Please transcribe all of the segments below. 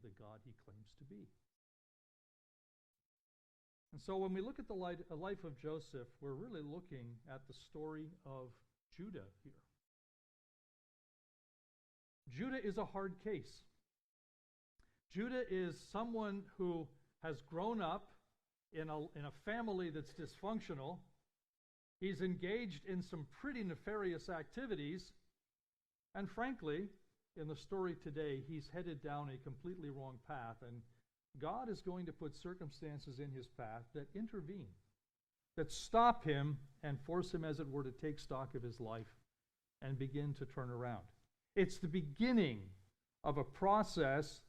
the God he claims to be. And so when we look at the life of Joseph, we're really looking at the story of Judah here. Judah is a hard case. Judah is someone who has grown up in a family that's dysfunctional. He's engaged in some pretty nefarious activities. And frankly, in the story today, he's headed down a completely wrong path. And God is going to put circumstances in his path that intervene, that stop him and force him, as it were, to take stock of his life and begin to turn around. It's the beginning of a process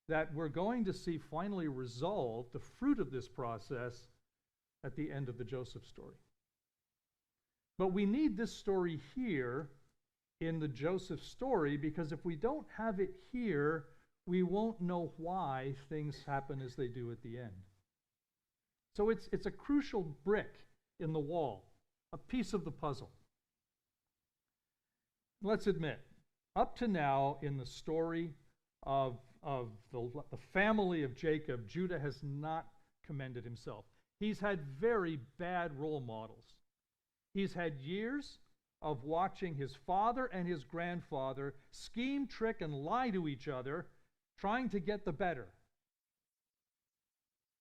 that we're going to see finally resolved, the fruit of this process, at the end of the Joseph story. But we need this story here in the Joseph story, because if we don't have it here, we won't know why things happen as they do at the end. So it's a crucial brick in the wall, a piece of the puzzle. Let's admit, up to now in the story of the family of Jacob, Judah has not commended himself. He's had very bad role models. He's had years of watching his father and his grandfather scheme, trick, and lie to each other, trying to get the better.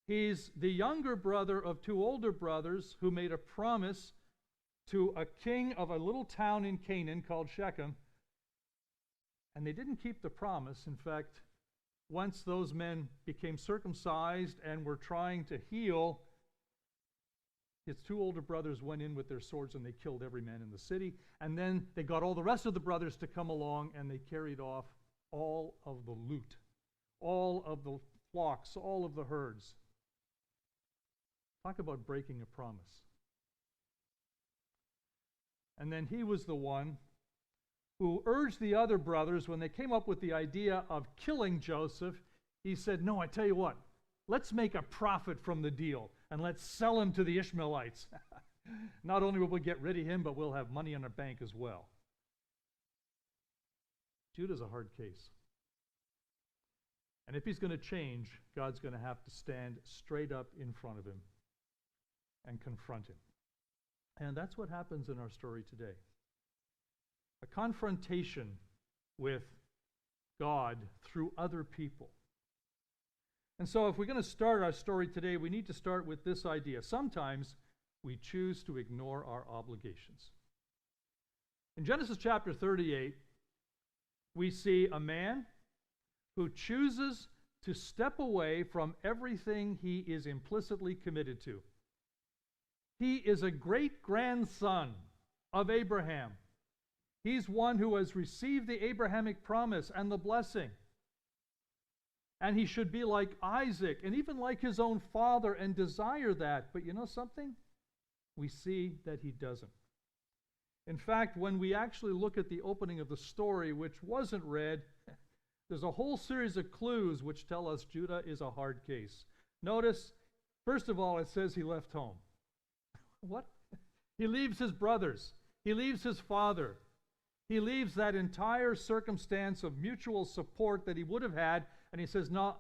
He's the younger brother of two older brothers who made a promise to a king of a little town in Canaan called Shechem, and they didn't keep the promise. In fact, once those men became circumcised and were trying to heal, his two older brothers went in with their swords and they killed every man in the city. And then they got all the rest of the brothers to come along and they carried off all of the loot, all of the flocks, all of the herds. Talk about breaking a promise. And then he was the one who urged the other brothers, when they came up with the idea of killing Joseph, he said, no, I tell you what, let's make a profit from the deal and let's sell him to the Ishmaelites. Not only will we get rid of him, but we'll have money in our bank as well. Judah's a hard case. And if he's going to change, God's going to have to stand straight up in front of him and confront him. And that's what happens in our story today. A confrontation with God through other people. And so if we're going to start our story today, we need to start with this idea. Sometimes we choose to ignore our obligations. In Genesis chapter 38, we see a man who chooses to step away from everything he is implicitly committed to. He is a great-grandson of Abraham. He's one who has received the Abrahamic promise and the blessing. And he should be like Isaac and even like his own father and desire that. But you know something? We see that he doesn't. In fact, when we actually look at the opening of the story, which wasn't read, there's a whole series of clues which tell us Judah is a hard case. Notice, first of all, it says he left home. What? He leaves his brothers. He leaves his father. He leaves that entire circumstance of mutual support that he would have had, and he says, no,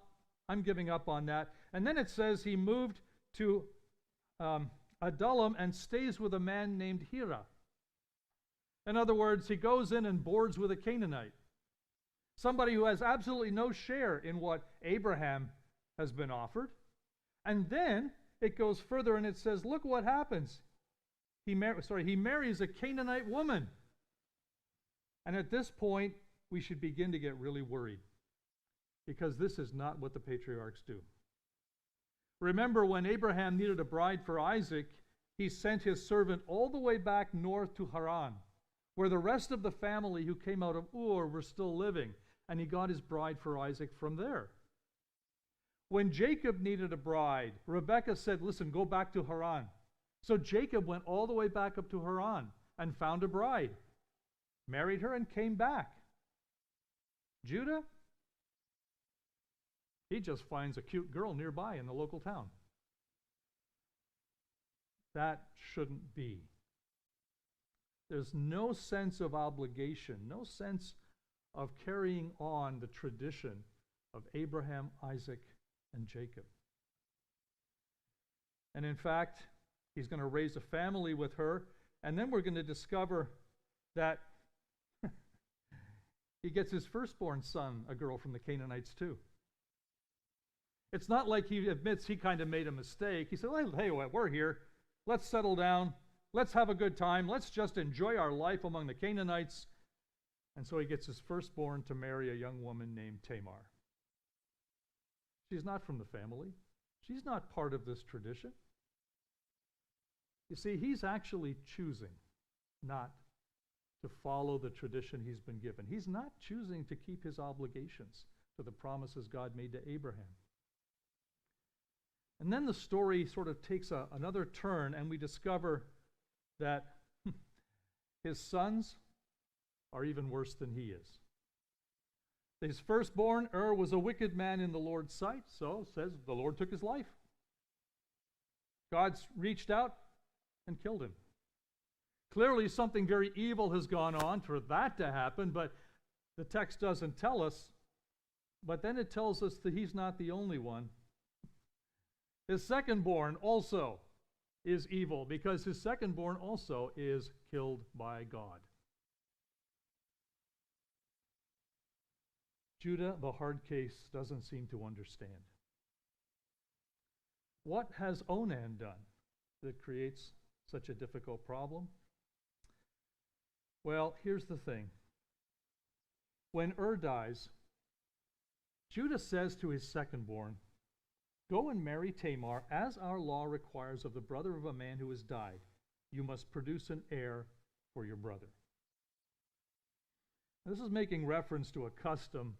I'm giving up on that. And then it says he moved to Adullam and stays with a man named Hira. In other words, he goes in and boards with a Canaanite, somebody who has absolutely no share in what Abraham has been offered. And then it goes further and it says, look what happens. He marries a Canaanite woman. And at this point, we should begin to get really worried, because this is not what the patriarchs do. Remember, when Abraham needed a bride for Isaac, he sent his servant all the way back north to Haran, where the rest of the family who came out of Ur were still living, and he got his bride for Isaac from there. When Jacob needed a bride, Rebekah said, listen, go back to Haran. So Jacob went all the way back up to Haran and found a bride, married her, and came back. Judah, he just finds a cute girl nearby in the local town. That shouldn't be. There's no sense of obligation, no sense of carrying on the tradition of Abraham, Isaac, and Jacob. And in fact, he's going to raise a family with her, and then we're going to discover that he gets his firstborn son, a girl from the Canaanites too. It's not like he admits he kind of made a mistake. He said, well, hey, we're here. Let's settle down. Let's have a good time. Let's just enjoy our life among the Canaanites. And so he gets his firstborn to marry a young woman named Tamar. She's not from the family. She's not part of this tradition. You see, he's actually choosing not to follow the tradition he's been given. He's not choosing to keep his obligations to the promises God made to Abraham. And then the story sort of takes another turn, and we discover that his sons are even worse than he is. His firstborn, was a wicked man in the Lord's sight, so says the Lord took his life. God's reached out and killed him. Clearly something very evil has gone on for that to happen, but the text doesn't tell us. But then it tells us that he's not the only one. His secondborn also is evil, because his secondborn also is killed by God. Judah, the hard case, doesn't seem to understand. What has Onan done that creates such a difficult problem? Well, here's the thing. When dies, Judah says to his secondborn, go and marry Tamar, as our law requires of the brother of a man who has died. You must produce an heir for your brother. This is making reference to a custom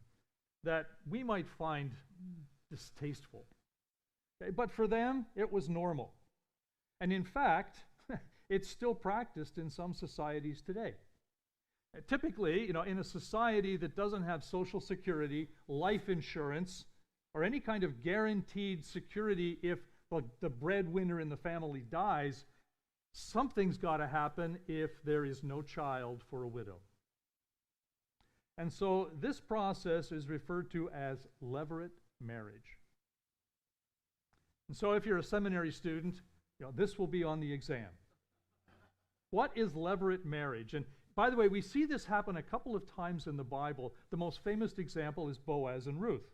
that we might find distasteful. Okay? But for them, it was normal. And in fact, it's still practiced in some societies today. Typically, in a society that doesn't have Social Security, life insurance, or any kind of guaranteed security if the breadwinner in the family dies, something's got to happen if there is no child for a widow. And so this process is referred to as levirate marriage. And so if you're a seminary student, this will be on the exam. What is levirate marriage? And by the way, we see this happen a couple of times in the Bible. The most famous example is Boaz and Ruth.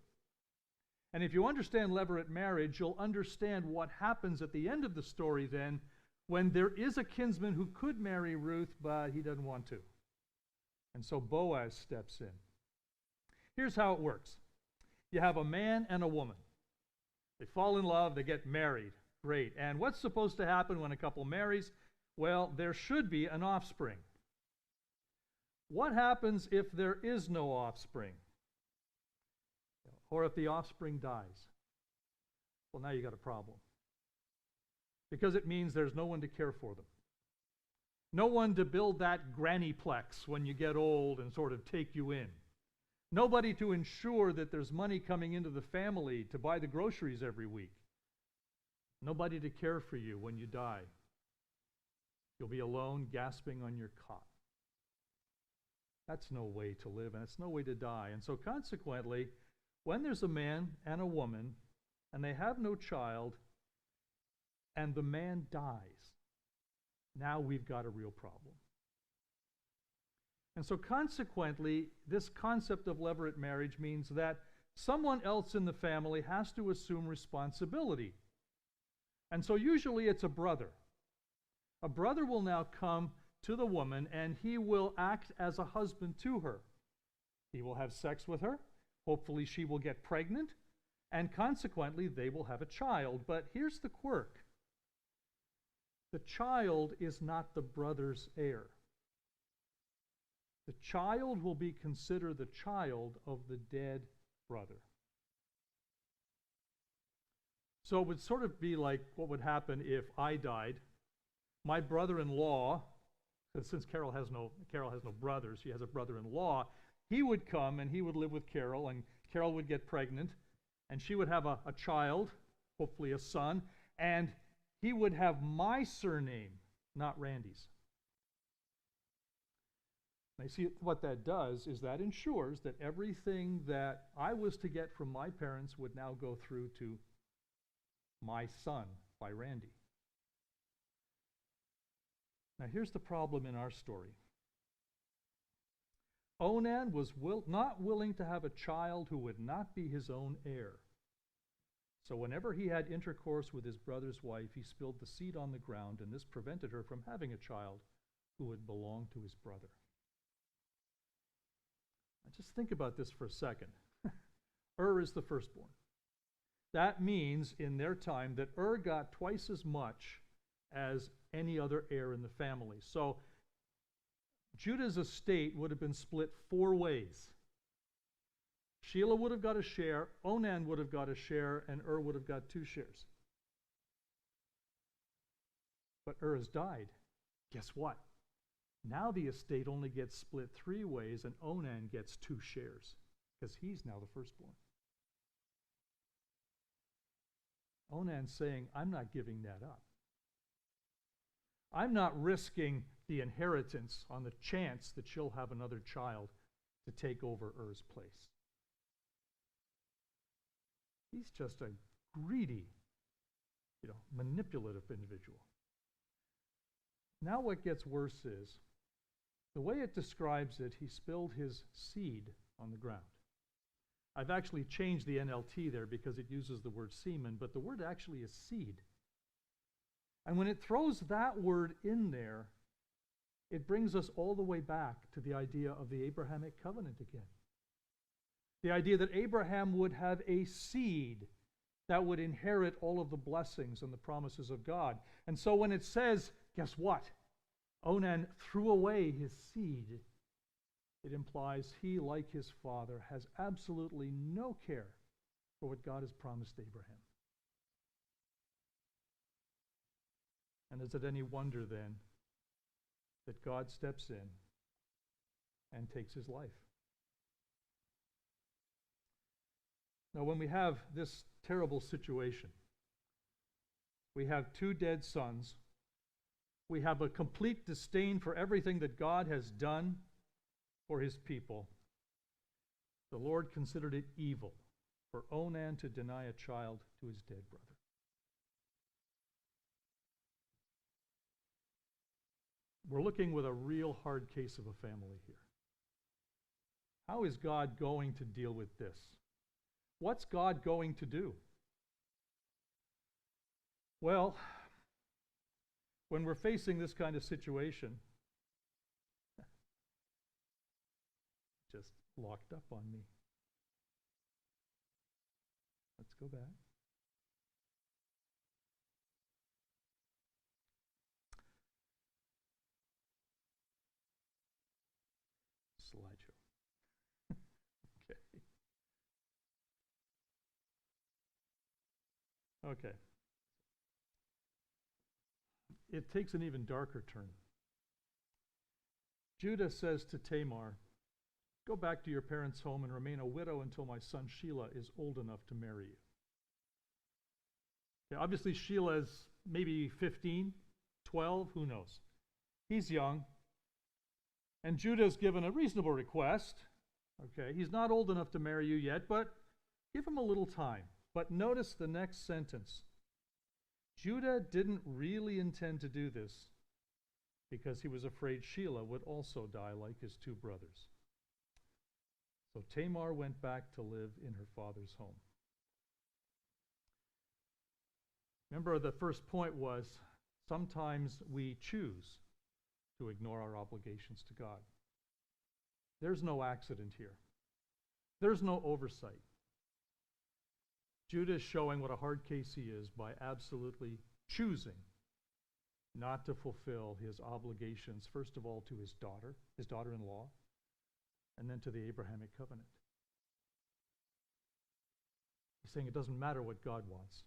And if you understand levirate marriage, you'll understand what happens at the end of the story then, when there is a kinsman who could marry Ruth, but he doesn't want to. And so Boaz steps in. Here's how it works. You have a man and a woman. They fall in love, they get married. Great. And what's supposed to happen when a couple marries? Well, there should be an offspring. What happens if there is no offspring? Or if the offspring dies? Well, now you got a problem. Because it means there's no one to care for them. No one to build that grannyplex when you get old and sort of take you in. Nobody to ensure that there's money coming into the family to buy the groceries every week. Nobody to care for you when you die. You'll be alone, gasping on your cot. That's no way to live, and it's no way to die. And so consequently, when there's a man and a woman, and they have no child, and the man dies, now we've got a real problem. And so consequently, this concept of levirate marriage means that someone else in the family has to assume responsibility. And so usually it's a brother. A brother will now come to the woman, and he will act as a husband to her. He will have sex with her. Hopefully she will get pregnant, and consequently they will have a child. But here's the quirk. The child is not the brother's heir. The child will be considered the child of the dead brother. So it would sort of be like what would happen if I died. My brother-in-law, since Carol has no brothers, she has a brother-in-law, he would come and he would live with Carol, and Carol would get pregnant, and she would have a child, hopefully a son, and he would have my surname, not Randy's. And I see what that does is that ensures that everything that I was to get from my parents would now go through to my son by Randy. Now here's the problem in our story. Onan was not willing to have a child who would not be his own heir. So whenever he had intercourse with his brother's wife, he spilled the seed on the ground, and this prevented her from having a child who would belong to his brother. Now just think about this for a second. Is the firstborn. That means in their time that got twice as much as any other heir in the family. So Judah's estate would have been split 4 ways. Sheila would have got a share, Onan would have got a share, and would have got 2 shares. But has died. Guess what? Now the estate only gets split 3 ways, and Onan gets 2 shares, because he's now the firstborn. Onan's saying, I'm not giving that up. I'm not risking the inheritance on the chance that she'll have another child to take over place. He's just a greedy, manipulative individual. Now what gets worse is, the way it describes it, he spilled his seed on the ground. I've actually changed the NLT there because it uses the word semen, but the word actually is seed. And when it throws that word in there, it brings us all the way back to the idea of the Abrahamic covenant again. The idea that Abraham would have a seed that would inherit all of the blessings and the promises of God. And so when it says, guess what? Onan threw away his seed, it implies he, like his father, has absolutely no care for what God has promised Abraham. And is it any wonder then that God steps in and takes his life? Now, when we have this terrible situation, we have 2 dead sons, we have a complete disdain for everything that God has done for his people. The Lord considered it evil for Onan to deny a child to his dead brother. We're looking with a real hard case of a family here. How is God going to deal with this? What's God going to do? Well, when we're facing this kind of situation, just locked up on me. Let's go back. Slideshow. Okay. It takes an even darker turn. Judah says to Tamar, "Go back to your parents' home and remain a widow until my son Sheila is old enough to marry you." Okay, obviously, Sheila's maybe 15, 12, who knows? He's young. And Judah's given a reasonable request. Okay, he's not old enough to marry you yet, but give him a little time. But notice the next sentence. Judah didn't really intend to do this because he was afraid Sheila would also die like his 2 brothers. So Tamar went back to live in her father's home. Remember, the first point was sometimes we choose to ignore our obligations to God. There's no accident here. There's no oversight. Judah is showing what a hard case he is by absolutely choosing not to fulfill his obligations, first of all to his daughter-in-law, and then to the Abrahamic covenant. He's saying it doesn't matter what God wants.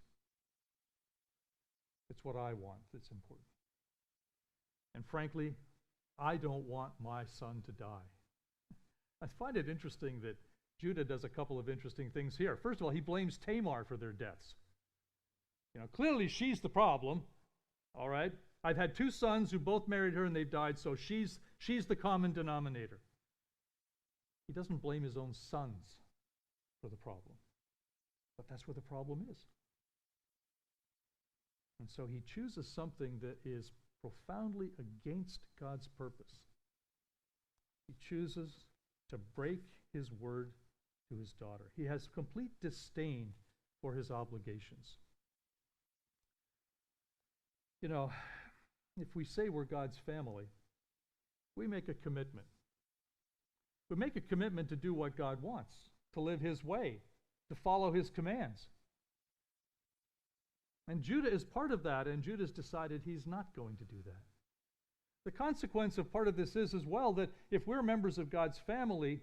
It's what I want that's important. And frankly, I don't want my son to die. I find it interesting that Judah does a couple of interesting things here. First of all, he blames Tamar for their deaths. Clearly she's the problem, all right? I've had 2 sons who both married her and they've died, so she's She's the common denominator. He doesn't blame his own sons for the problem. But that's where the problem is. And so he chooses something that is profoundly against God's purpose. He chooses to break his word to his daughter. He has complete disdain for his obligations. You know, if we say we're God's family, we make a commitment. We make a commitment to do what God wants, to live his way, to follow his commands. And Judah is part of that, and Judah's decided he's not going to do that. The consequence of part of this is as well that if we're members of God's family,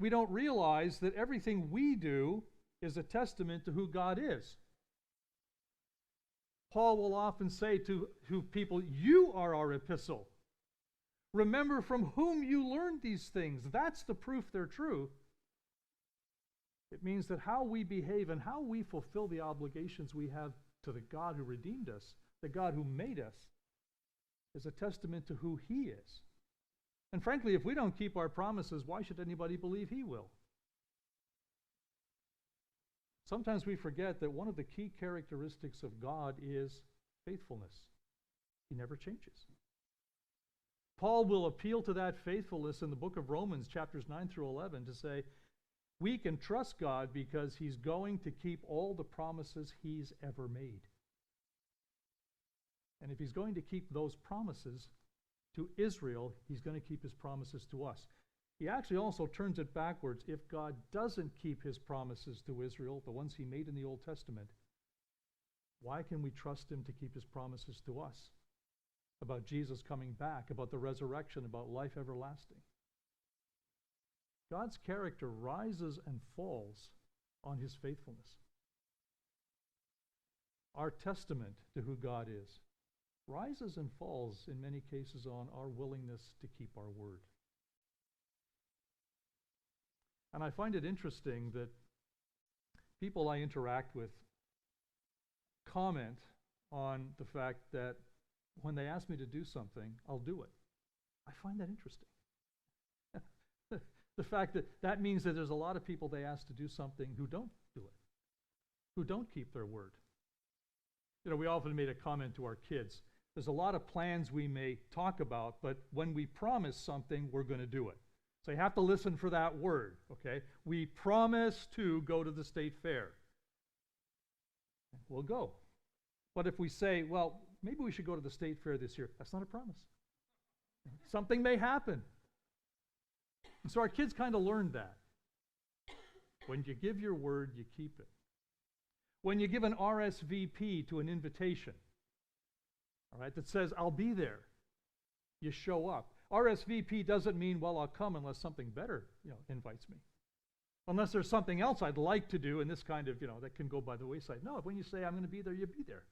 we don't realize that everything we do is a testament to who God is. Paul will often say to people, you are our epistle. Remember from whom you learned these things. That's the proof they're true. It means that how we behave and how we fulfill the obligations we have to the God who redeemed us, the God who made us, is a testament to who he is. And frankly, if we don't keep our promises, why should anybody believe he will? Sometimes we forget that one of the key characteristics of God is faithfulness. He never changes. Paul will appeal to that faithfulness in the book of Romans, chapters 9 through 11, to say, we can trust God because he's going to keep all the promises he's ever made. And if he's going to keep those promises to Israel, he's going to keep his promises to us. He actually also turns it backwards. If God doesn't keep his promises to Israel, the ones he made in the Old Testament, why can we trust him to keep his promises to us about Jesus coming back, about the resurrection, about life everlasting? God's character rises and falls on his faithfulness. Our testament to who God is rises and falls in many cases on our willingness to keep our word. And I find it interesting that people I interact with comment on the fact that when they ask me to do something, I'll do it. I find that interesting. The fact that that means that there's a lot of people they ask to do something who don't do it, who don't keep their word. You know, we often made a comment to our kids. There's a lot of plans we may talk about, but when we promise something, we're going to do it. So you have to listen for that word, okay? We promise to go to the state fair. We'll go. But if we say, well, maybe we should go to the state fair this year, that's not a promise. Something may happen. And so our kids kind of learned that. When you give your word, you keep it. When you give an RSVP to an invitation, all right, that says, I'll be there, you show up. RSVP doesn't mean, well, I'll come unless something better, invites me. Unless there's something else I'd like to do, and this kind of, that can go by the wayside. No, when you say, I'm going to be there, you be there.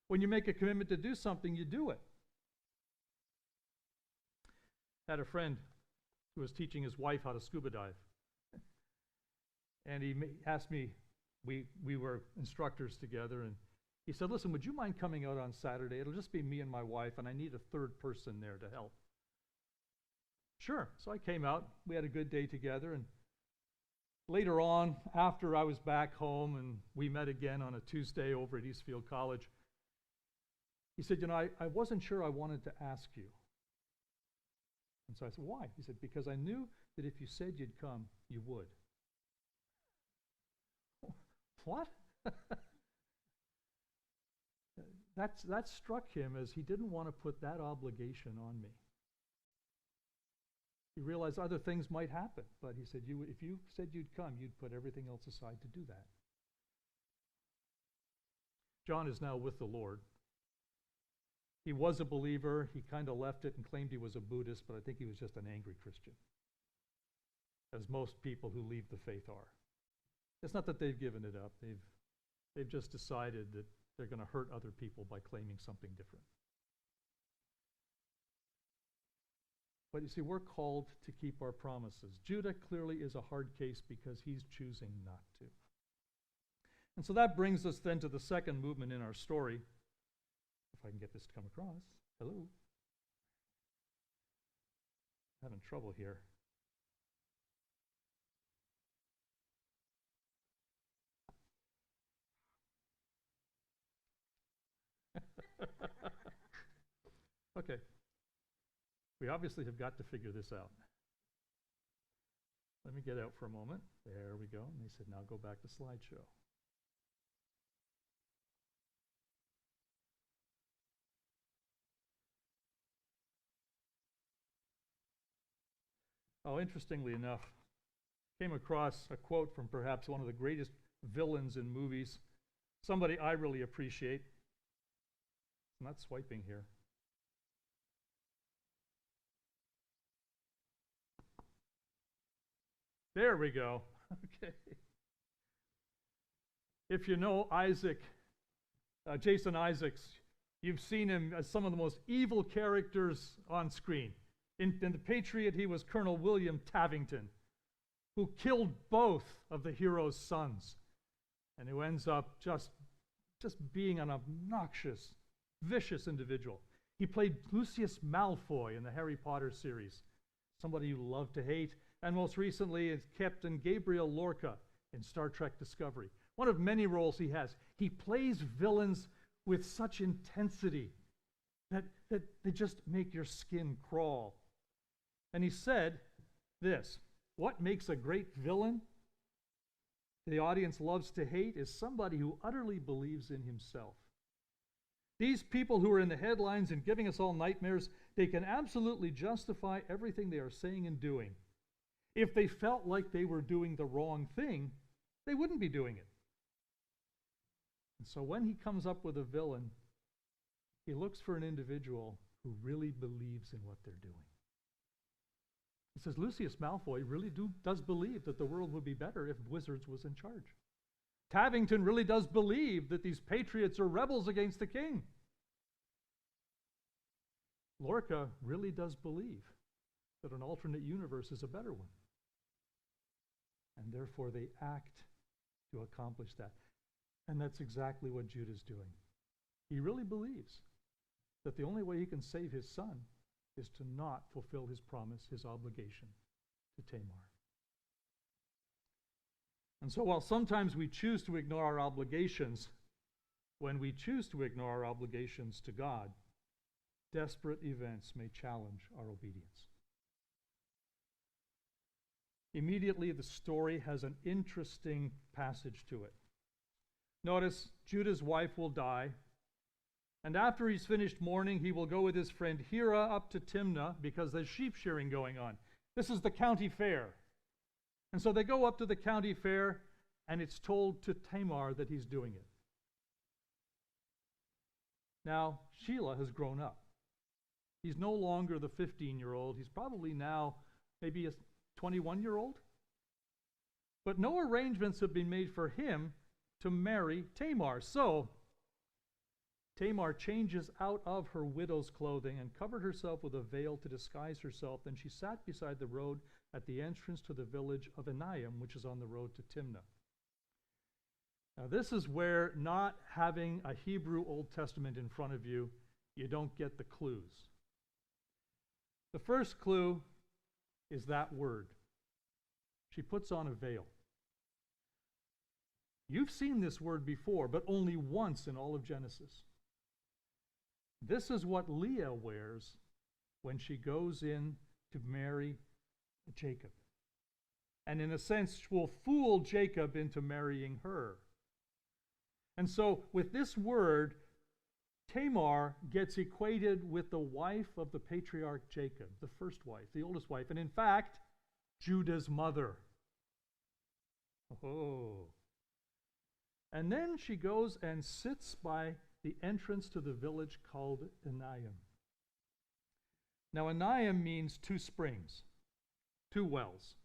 When you make a commitment to do something, you do it. I had a friend who was teaching his wife how to scuba dive. And he asked me, we were instructors together, and he said, listen, would you mind coming out on Saturday? It'll just be me and my wife, and I need a third person there to help. Sure. So I came out. We had a good day together, and later on, after I was back home and we met again on a Tuesday over at Eastfield College, he said, I wasn't sure I wanted to ask you. And so I said, why? He said, because I knew that if you said you'd come, you would. What? That struck him as he didn't want to put that obligation on me. He realized other things might happen, but he said, if you said you'd come, you'd put everything else aside to do that. John is now with the Lord. He was a believer. He kind of left it and claimed he was a Buddhist, but I think he was just an angry Christian, as most people who leave the faith are. It's not that they've given it up. They've just decided that they're going to hurt other people by claiming something different. But you see, we're called to keep our promises. Judah clearly is a hard case because he's choosing not to. And so that brings us then to the second movement in our story. If I can get this to come across. Hello. having trouble here. Okay. We obviously have got to figure this out. Let me get out for a moment. There we go. And they said, now go back to slideshow. Oh, interestingly enough, came across a quote from perhaps one of the greatest villains in movies, somebody I really appreciate. I'm not swiping here. There we go. Okay. If you know Jason Isaacs, you've seen him as some of the most evil characters on screen. In The Patriot, he was Colonel William Tavington, who killed both of the hero's sons, and who ends up just being an obnoxious, vicious individual. He played Lucius Malfoy in the Harry Potter series, somebody you love to hate, and most recently is Captain Gabriel Lorca in Star Trek Discovery. One of many roles he has. He plays villains with such intensity that they just make your skin crawl. And he said this, what makes a great villain the audience loves to hate is somebody who utterly believes in himself. These people who are in the headlines and giving us all nightmares, they can absolutely justify everything they are saying and doing. If they felt like they were doing the wrong thing, they wouldn't be doing it. And so when he comes up with a villain, he looks for an individual who really believes in what they're doing. He says Lucius Malfoy really does believe that the world would be better if Wizards was in charge. Tavington really does believe that these patriots are rebels against the king. Lorca really does believe that an alternate universe is a better one. And therefore they act to accomplish that. And that's exactly what Judah's doing. He really believes that the only way he can save his son is to not fulfill his promise, his obligation to Tamar. And so while sometimes we choose to ignore our obligations, when we choose to ignore our obligations to God, desperate events may challenge our obedience. Immediately, the story has an interesting passage to it. Notice, Judah's wife will die, and after he's finished mourning, he will go with his friend Hira up to Timnah because there's sheep shearing going on. This is the county fair. And so they go up to the county fair, and it's told to Tamar that he's doing it. Now, Shelah has grown up. He's no longer the 15-year-old. He's probably now maybe a 21-year-old. But no arrangements have been made for him to marry Tamar. So Tamar changes out of her widow's clothing and covered herself with a veil to disguise herself. Then she sat beside the road at the entrance to the village of Enaim, which is on the road to Timnah. Now this is where, not having a Hebrew Old Testament in front of you, you don't get the clues. The first clue is that word. She puts on a veil. You've seen this word before, but only once in all of Genesis. This is what Leah wears when she goes in to marry Jacob. And in a sense, will fool Jacob into marrying her. And so with this word, Tamar gets equated with the wife of the patriarch Jacob, the first wife, the oldest wife, and in fact, Judah's mother. Oh. And then she goes and sits by the entrance to the village called Enaim. Now, Enaim means two springs, two wells.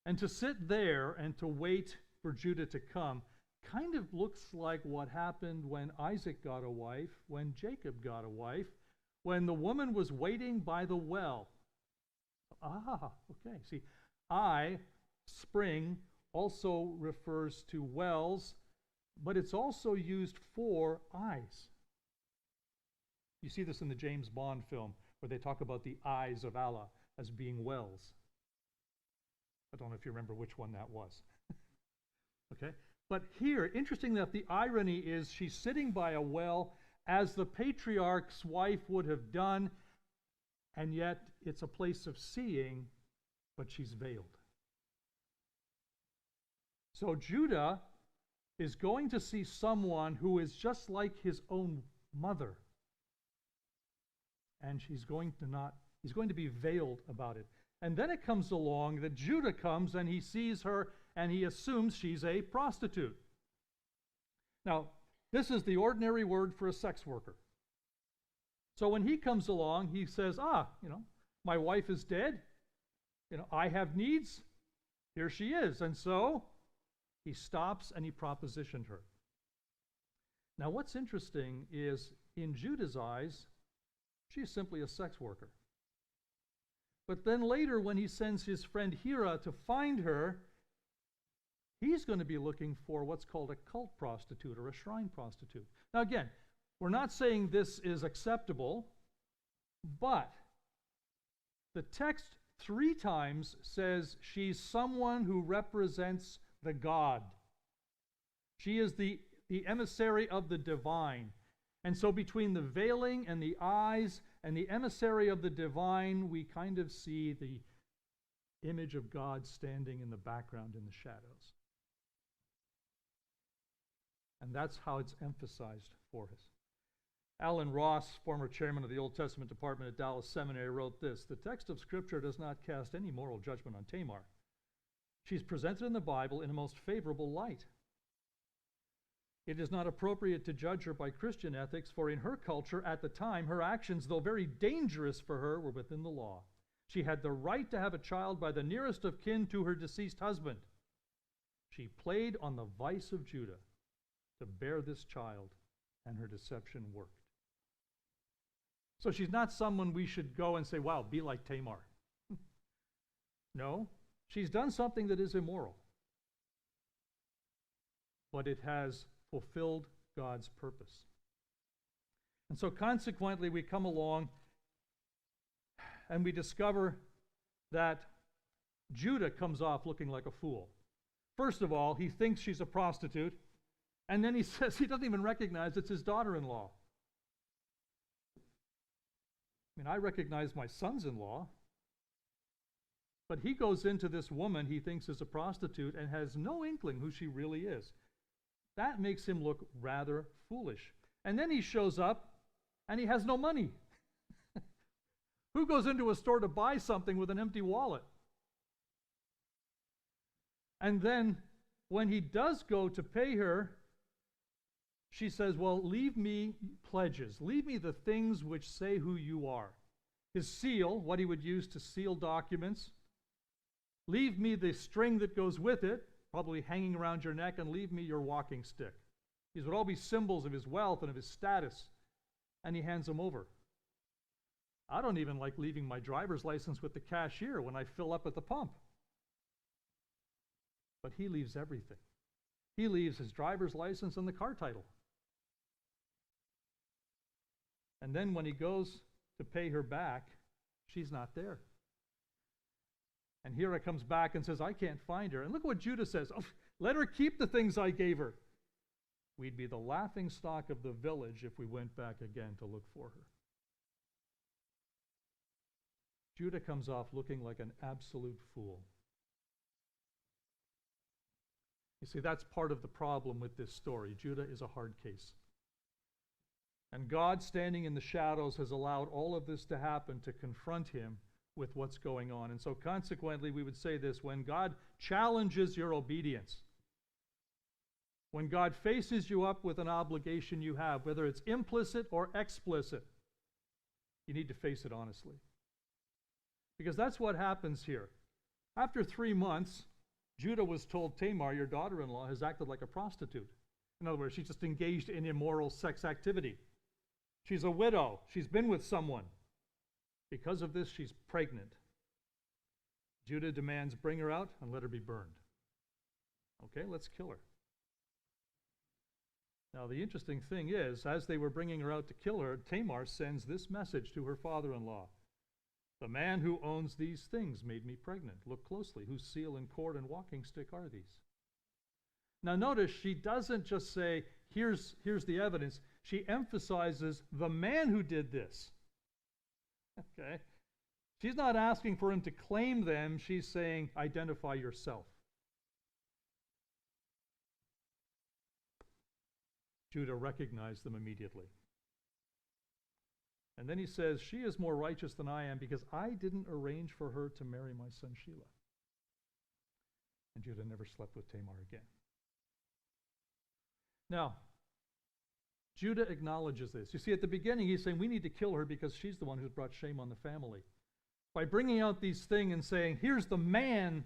And to sit there and to wait for Judah to come kind of looks like what happened when Isaac got a wife, when Jacob got a wife, when the woman was waiting by the well. Ah, okay. See, spring, also refers to wells, but it's also used for eyes. You see this in the James Bond film, where they talk about the eyes of Allah as being wells. I don't know if you remember which one that was. Okay? But here, interestingly enough, the irony is she's sitting by a well as the patriarch's wife would have done, and yet it's a place of seeing, but she's veiled. So Judah is going to see someone who is just like his own mother. And he's going to be veiled about it. And then it comes along that Judah comes and he sees her and he assumes she's a prostitute. Now, this is the ordinary word for a sex worker. So when he comes along, he says, my wife is dead. I have needs. Here she is. And so he stops and he propositioned her. Now, what's interesting is in Judah's eyes, she's simply a sex worker. But then later, when he sends his friend Hira to find her, he's going to be looking for what's called a cult prostitute or a shrine prostitute. Now again, we're not saying this is acceptable, but the text 3 times says she's someone who represents the God. She is the emissary of the divine. And so between the veiling and the eyes and the emissary of the divine, we kind of see the image of God standing in the background in the shadows. And that's how it's emphasized for us. Alan Ross, former chairman of the Old Testament department at Dallas Seminary, wrote this: "The text of Scripture does not cast any moral judgment on Tamar. She's presented in the Bible in a most favorable light. It is not appropriate to judge her by Christian ethics, for in her culture at the time, her actions, though very dangerous for her, were within the law. She had the right to have a child by the nearest of kin to her deceased husband. She played on the vice of Judah to bear this child, and her deception worked." So she's not someone we should go and say, wow, be like Tamar. No, she's done something that is immoral, but it has fulfilled God's purpose. And so consequently, we come along and we discover that Judah comes off looking like a fool. First of all, he thinks she's a prostitute, and then he says he doesn't even recognize it's his daughter-in-law. I recognize my sons-in-law, but he goes into this woman he thinks is a prostitute and has no inkling who she really is. That makes him look rather foolish. And then he shows up and he has no money. Who goes into a store to buy something with an empty wallet? And then when he does go to pay her, she says, well, leave me pledges. Leave me the things which say who you are. His seal, what he would use to seal documents. Leave me the string that goes with it, probably hanging around your neck, and leave me your walking stick. These would all be symbols of his wealth and of his status. And he hands them over. I don't even like leaving my driver's license with the cashier when I fill up at the pump. But he leaves everything. He leaves his driver's license and the car title. And then when he goes to pay her back, she's not there. And Hira comes back and says, I can't find her. And look what Judah says. Oh, let her keep the things I gave her. We'd be the laughing stock of the village if we went back again to look for her. Judah comes off looking like an absolute fool. You see, that's part of the problem with this story. Judah is a hard case. And God, standing in the shadows, has allowed all of this to happen to confront him with what's going on. And so consequently, we would say this: when God challenges your obedience, when God faces you up with an obligation you have, whether it's implicit or explicit, you need to face it honestly. Because that's what happens here. After 3 months, Judah was told, Tamar, your daughter-in-law, has acted like a prostitute. In other words, she's just engaged in immoral sex activity. She's a widow. She's been with someone. Because of this, she's pregnant. Judah demands, bring her out and let her be burned. Okay, let's kill her. Now, the interesting thing is, as they were bringing her out to kill her, Tamar sends this message to her father-in-law. The man who owns these things made me pregnant. Look closely. Whose seal and cord and walking stick are these? Now notice she doesn't just say, here's the evidence. She emphasizes the man who did this. Okay? She's not asking for him to claim them. She's saying, identify yourself. Judah recognized them immediately. And then he says, she is more righteous than I am because I didn't arrange for her to marry my son Shelah. And Judah never slept with Tamar again. Now, Judah acknowledges this. You see, at the beginning, he's saying we need to kill her because she's the one who's brought shame on the family. By bringing out these things and saying, here's the man,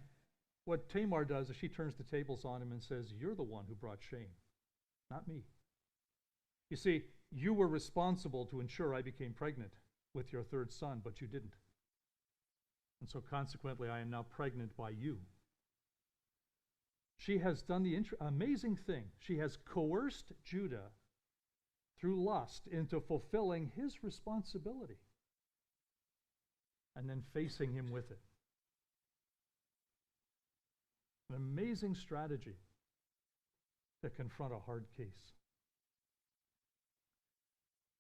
what Tamar does is she turns the tables on him and says, you're the one who brought shame, not me. You see, you were responsible to ensure I became pregnant with your third son, but you didn't. And so consequently, I am now pregnant by you. She has done the amazing thing. She has coerced Judah through lust into fulfilling his responsibility and then facing him with it. An amazing strategy to confront a hard case.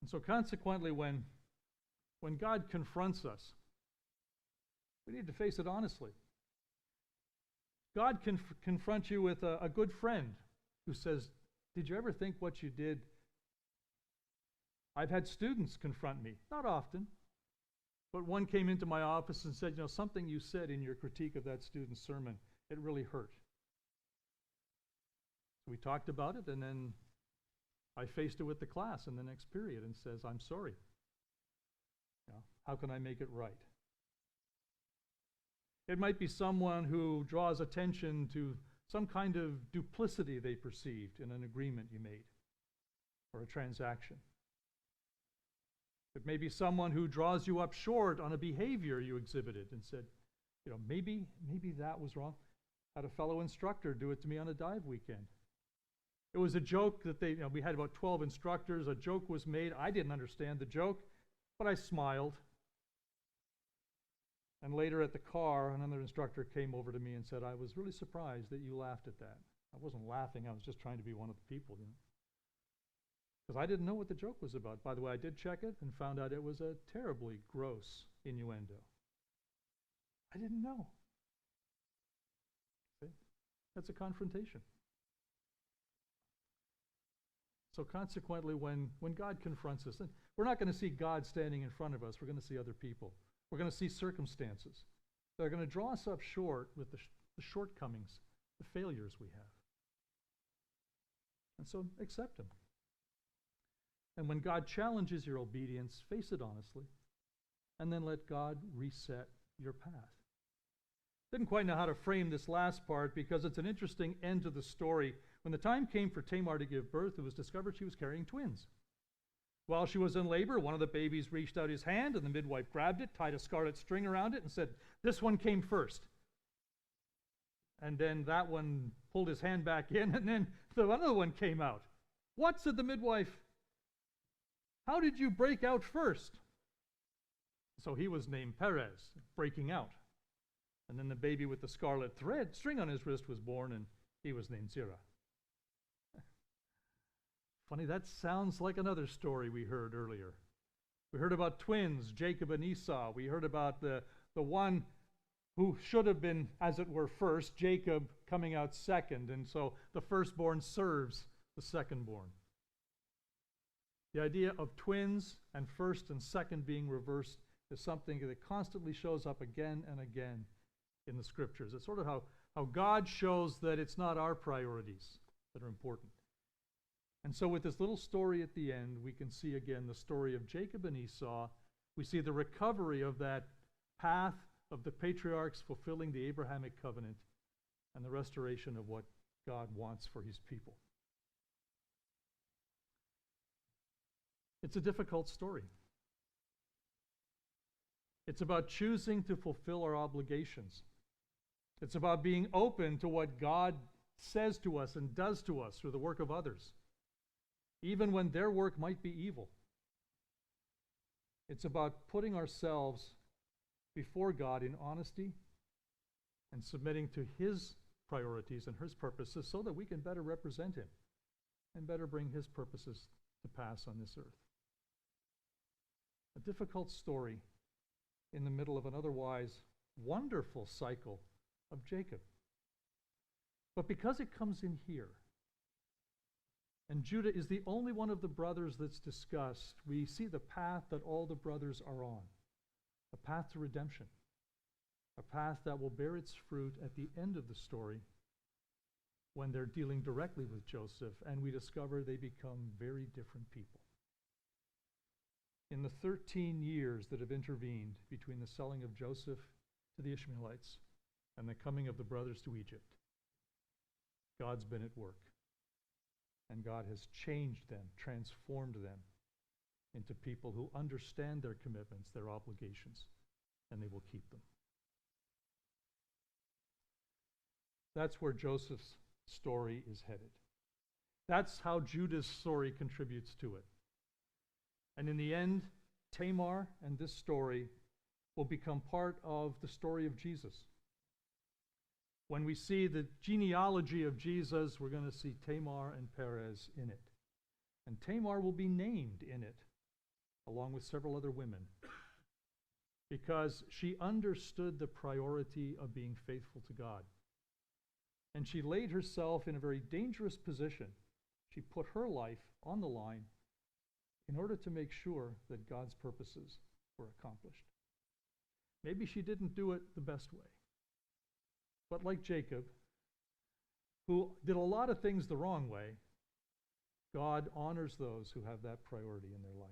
And so consequently, when God confronts us, we need to face it honestly. God can confront you with a good friend who says, did you ever think what you did? I've had students confront me, not often, but one came into my office and said, something you said in your critique of that student's sermon, it really hurt. So we talked about it, and then I faced it with the class in the next period and says, I'm sorry. How can I make it right? It might be someone who draws attention to some kind of duplicity they perceived in an agreement you made or a transaction. It may be someone who draws you up short on a behavior you exhibited and said, maybe that was wrong. I had a fellow instructor do it to me on a dive weekend. It was a joke that we had about 12 instructors. A joke was made. I didn't understand the joke, but I smiled. And later at the car, another instructor came over to me and said, I was really surprised that you laughed at that. I wasn't laughing. I was just trying to be one of the people, because I didn't know what the joke was about. By the way, I did check it and found out it was a terribly gross innuendo. I didn't know. See? That's a confrontation. So consequently, when God confronts us, and we're not going to see God standing in front of us. We're going to see other people. We're going to see circumstances that are going to draw us up short with the shortcomings, the failures we have. And so accept them. And when God challenges your obedience, face it honestly, and then let God reset your path. Didn't quite know how to frame this last part because it's an interesting end to the story. When the time came for Tamar to give birth, it was discovered she was carrying twins. While she was in labor, one of the babies reached out his hand, and the midwife grabbed it, tied a scarlet string around it, and said, this one came first. And then that one pulled his hand back in, and then the other one came out. What, said the midwife? How did you break out first? So he was named Perez, breaking out. And then the baby with the scarlet string on his wrist was born, and he was named Zerah. Funny, that sounds like another story we heard earlier. We heard about twins, Jacob and Esau. We heard about the one who should have been, as it were, first, Jacob coming out second, and so the firstborn serves the secondborn. The idea of twins and first and second being reversed is something that constantly shows up again and again in the scriptures. It's sort of how God shows that it's not our priorities that are important. And so with this little story at the end, we can see again the story of Jacob and Esau. We see the recovery of that path of the patriarchs fulfilling the Abrahamic covenant and the restoration of what God wants for his people. It's a difficult story. It's about choosing to fulfill our obligations. It's about being open to what God says to us and does to us through the work of others, even when their work might be evil. It's about putting ourselves before God in honesty and submitting to his priorities and his purposes so that we can better represent him and better bring his purposes to pass on this earth. A difficult story in the middle of an otherwise wonderful cycle of Jacob. But because it comes in here, and Judah is the only one of the brothers that's discussed, we see the path that all the brothers are on, a path to redemption, a path that will bear its fruit at the end of the story when they're dealing directly with Joseph, and we discover they become very different people. In the 13 years that have intervened between the selling of Joseph to the Ishmaelites and the coming of the brothers to Egypt, God's been at work. And God has changed them, transformed them into people who understand their commitments, their obligations, and they will keep them. That's where Joseph's story is headed. That's how Judah's story contributes to it. And in the end, Tamar and this story will become part of the story of Jesus. When we see the genealogy of Jesus, we're going to see Tamar and Perez in it. And Tamar will be named in it, along with several other women, because she understood the priority of being faithful to God. And she laid herself in a very dangerous position. She put her life on the line in order to make sure that God's purposes were accomplished. Maybe she didn't do it the best way. But like Jacob, who did a lot of things the wrong way, God honors those who have that priority in their life.